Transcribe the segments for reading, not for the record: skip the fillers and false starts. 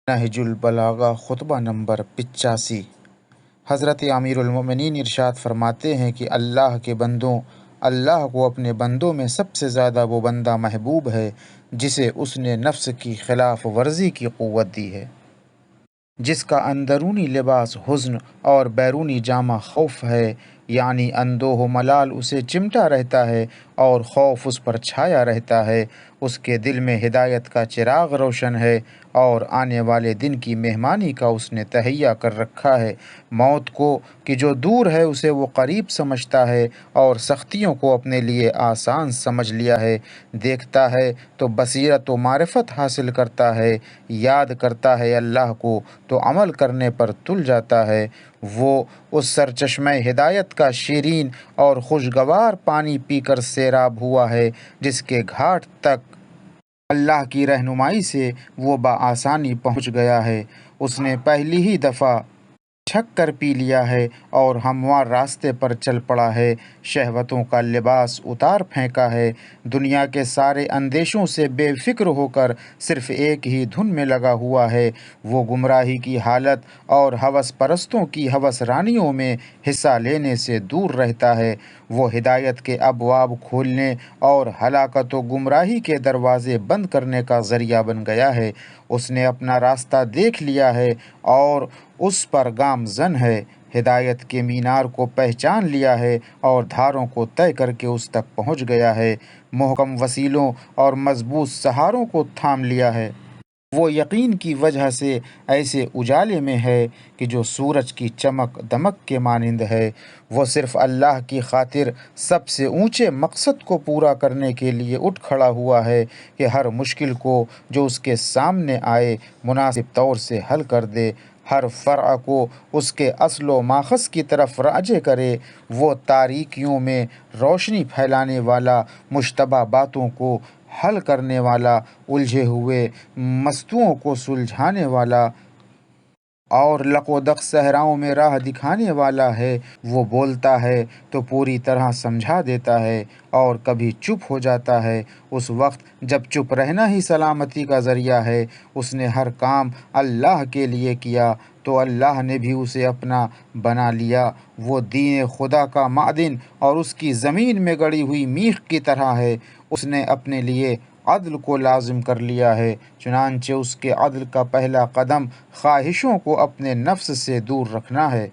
نہج البلاغہ خطبہ نمبر 85۔ حضرت امیر المومنین ارشاد فرماتے ہیں کہ اللہ کے بندوں، اللہ کو اپنے بندوں میں سب سے زیادہ وہ بندہ محبوب ہے جسے اس نے نفس کی خلاف ورزی کی قوت دی ہے، جس کا اندرونی لباس حزن اور بیرونی جامہ خوف ہے، یعنی اندوہ و ملال اسے چمٹا رہتا ہے اور خوف اس پر چھایا رہتا ہے۔ اس کے دل میں ہدایت کا چراغ روشن ہے اور آنے والے دن کی مہمانی کا اس نے تہیا کر رکھا ہے۔ موت کو کہ جو دور ہے اسے وہ قریب سمجھتا ہے اور سختیوں کو اپنے لیے آسان سمجھ لیا ہے۔ دیکھتا ہے تو بصیرت و معرفت حاصل کرتا ہے، یاد کرتا ہے اللہ کو تو عمل کرنے پر تل جاتا ہے۔ وہ اس سرچشمہ ہدایت کا شیرین اور خوشگوار پانی پی کر سیراب ہوا ہے جس کے گھاٹ تک اللہ کی رہنمائی سے وہ بآسانی پہنچ گیا ہے۔ اس نے پہلی ہی دفعہ چھک کر پی لیا ہے اور ہموار راستے پر چل پڑا ہے۔ شہوتوں کا لباس اتار پھینکا ہے، دنیا کے سارے اندیشوں سے بے فکر ہو کر صرف ایک ہی دھن میں لگا ہوا ہے۔ وہ گمراہی کی حالت اور ہوس پرستوں کی ہوس رانیوں میں حصہ لینے سے دور رہتا ہے۔ وہ ہدایت کے ابواب کھولنے اور ہلاکت و گمراہی کے دروازے بند کرنے کا ذریعہ بن گیا ہے۔ اس نے اپنا راستہ دیکھ لیا ہے اور اس پر گامزن ہے، ہدایت کے مینار کو پہچان لیا ہے اور دھاروں کو طے کر کے اس تک پہنچ گیا ہے، محکم وسیلوں اور مضبوط سہاروں کو تھام لیا ہے۔ وہ یقین کی وجہ سے ایسے اجالے میں ہے کہ جو سورج کی چمک دمک کے مانند ہے۔ وہ صرف اللہ کی خاطر سب سے اونچے مقصد کو پورا کرنے کے لیے اٹھ کھڑا ہوا ہے کہ ہر مشکل کو جو اس کے سامنے آئے مناسب طور سے حل کر دے، ہر فرع کو اس کے اصل و ماخذ کی طرف راجع کرے۔ وہ تاریکیوں میں روشنی پھیلانے والا، مشتبہ باتوں کو حل کرنے والا، الجھے ہوئے مستوں کو سلجھانے والا اور لق و دق صحراؤں میں راہ دکھانے والا ہے۔ وہ بولتا ہے تو پوری طرح سمجھا دیتا ہے اور کبھی چپ ہو جاتا ہے، اس وقت جب چپ رہنا ہی سلامتی کا ذریعہ ہے۔ اس نے ہر کام اللہ کے لیے کیا تو اللہ نے بھی اسے اپنا بنا لیا۔ وہ دین خدا کا معدن اور اس کی زمین میں گڑی ہوئی میخ کی طرح ہے۔ اس نے اپنے لیے عدل کو لازم کر لیا ہے، چنانچہ اس کے عدل کا پہلا قدم خواہشوں کو اپنے نفس سے دور رکھنا ہے۔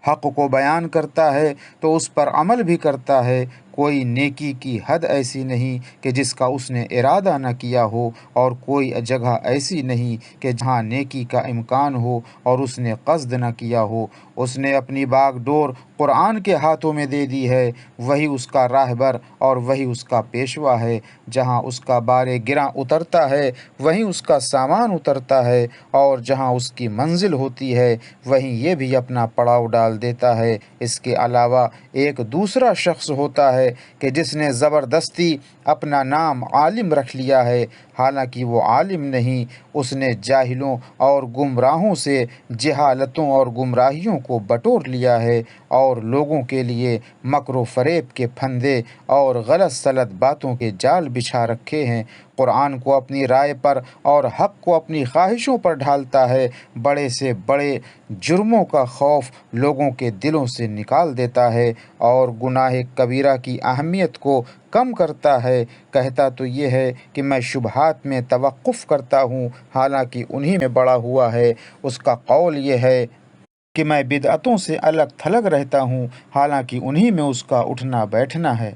حق کو بیان کرتا ہے تو اس پر عمل بھی کرتا ہے۔ کوئی نیکی کی حد ایسی نہیں کہ جس کا اس نے ارادہ نہ کیا ہو، اور کوئی جگہ ایسی نہیں کہ جہاں نیکی کا امکان ہو اور اس نے قصد نہ کیا ہو۔ اس نے اپنی باغ ڈور قرآن کے ہاتھوں میں دے دی ہے، وہی اس کا راہبر اور وہی اس کا پیشوا ہے۔ جہاں اس کا بار گراں اترتا ہے وہیں اس کا سامان اترتا ہے، اور جہاں اس کی منزل ہوتی ہے وہیں یہ بھی اپنا پڑاؤ ڈال دیتا ہے۔ اس کے علاوہ ایک دوسرا شخص ہوتا ہے کہ جس نے زبردستی اپنا نام عالم رکھ لیا ہے، حالانکہ وہ عالم نہیں۔ اس نے جاہلوں اور گمراہوں سے جہالتوں اور گمراہیوں کو بٹور لیا ہے اور لوگوں کے لیے مکر و فریب کے پھندے اور غلط سلط باتوں کے جال بچھا رکھے ہیں۔ قرآن کو اپنی رائے پر اور حق کو اپنی خواہشوں پر ڈھالتا ہے، بڑے سے بڑے جرموں کا خوف لوگوں کے دلوں سے نکال دیتا ہے اور گناہ کبیرہ کی اہمیت کو کم کرتا ہے۔ کہتا تو یہ ہے کہ میں شبہات میں توقف کرتا ہوں، حالانکہ انہی میں بڑا ہوا ہے۔ اس کا قول یہ ہے کہ میں بدعتوں سے الگ تھلگ رہتا ہوں، حالانکہ انہی میں اس کا اٹھنا بیٹھنا ہے۔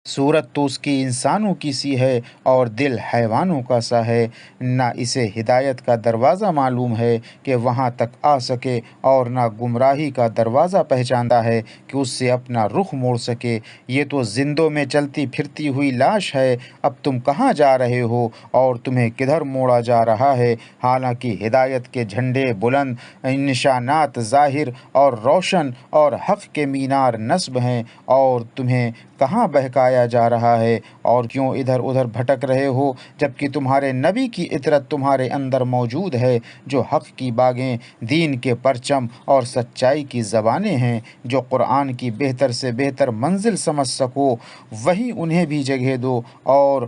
صورت تو اس کی انسانوں کی سی ہے اور دل حیوانوں کا سا ہے، نہ اسے ہدایت کا دروازہ معلوم ہے کہ وہاں تک آ سکے اور نہ گمراہی کا دروازہ پہچانتا ہے کہ اس سے اپنا رخ موڑ سکے۔ یہ تو زندوں میں چلتی پھرتی ہوئی لاش ہے، اب تم کہاں جا رہے ہو اور تمہیں کدھر موڑا جا رہا ہے؟ حالانکہ ہدایت کے جھنڈے بلند، نشانات ظاہر اور روشن اور حق کے مینار نصب ہیں، اور تمہیں کہاں بہکایا جا رہا ہے اور کیوں ادھر ادھر بھٹک رہے ہو، جبکہ تمہارے نبی کی اطرت تمہارے اندر موجود ہے، جو حق کی باغیں، دین کے پرچم اور سچائی کی زبانیں ہیں۔ جو قرآن کی بہتر سے بہتر منزل سمجھ سکو وہیں انہیں بھی جگہ دو، اور